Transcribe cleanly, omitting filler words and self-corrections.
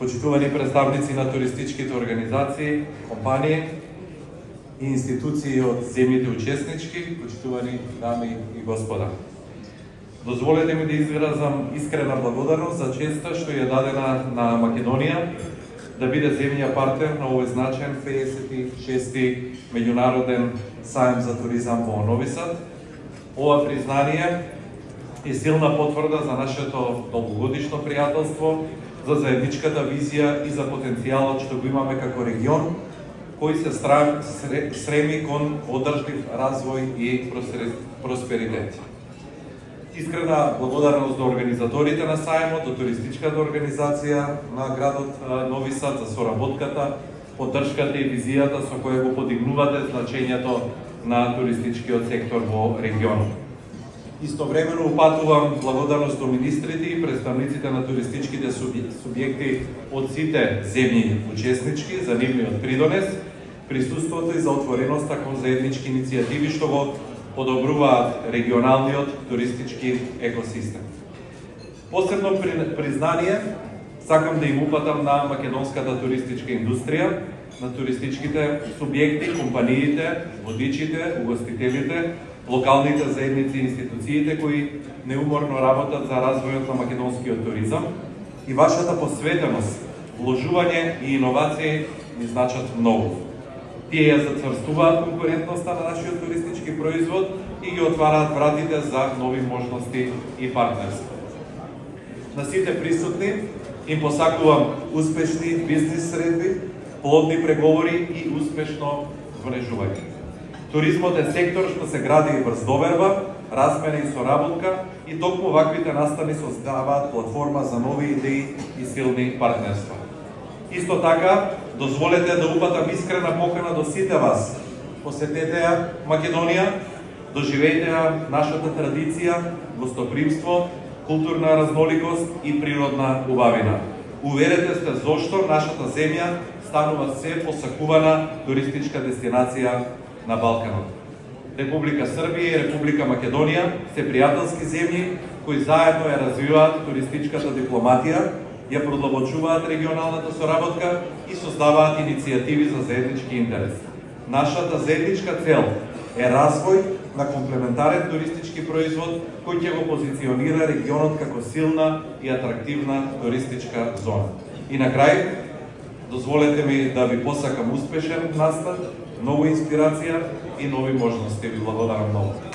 почитувани представници на туристичките организации, компании и институции од земјите учеснички, почитувани дами и господа. Дозволете ми да изразам искрена благодарност за честа што ја дадена на Македонија да биде земја партнер на овој значаен 56-ти меѓународен сајм за туризам во Нови Сад. Ова признание е силна потврда за нашето долгогодишно пријателство, за заедничката визија и за потенцијалот што го имаме како регион, кој се стреми кон одржлив развој и просперитет. Искрена благодарност до организаторите на сајмот, до туристичката организација на градот Нови Сад за соработката, поддршката и визијата со која го подигнувате значењето на туристичкиот сектор во регионот. Истовремено упатувам благодарност до министрите и представниците на туристичките субјекти од сите земји учеснички за нивниот придонес, присуството и за отвореноста кон заеднички иницијативи што го подобруваат регионалниот туристички екосистем. Посебно признание сакам да им упатам на македонската туристичка индустрија, на туристичките субјекти, компаниите, водичите, угостителите, локалните заедници и институциите кои неуморно работат за развојот на македонскиот туризам и вашата посветеност, вложување и иновации ни значат многу. Тие ја зацврстуваат конкурентноста на нашиот туристички производ и ги отвараат вратите за нови можности и партнерство. На сите присутни им посакувам успешни бизнис средби, плодни преговори и успешно врежување. Туризмот е сектор што се гради врз доверба, размена и соработка и токму ваквите настани создаваат платформа за нови идеи и силни партнерства. Исто така, дозволете да упатам искрена покана до сите вас. Посетете ја Македонија, доживејте ја нашата традиција, гостопримство, културна разноликост и природна убавина. Уверете сте зошто нашата земја станува се посакувана туристичка дестинација на Балканот. Република Србија и Република Македонија се пријателски земји кои заедно ја развиваат туристичката дипломатија, ја продлабочуваат регионалната соработка и создаваат иницијативи за заеднички интерес. Нашата заедничка цел е развој на комплементарен туристички производ кој ќе го позиционира регионот како силна и атрактивна туристичка зона. И на крај, дозволете ми да ви посакам успешен настан, многу инспирација и нови можности. Ви благодарам многу.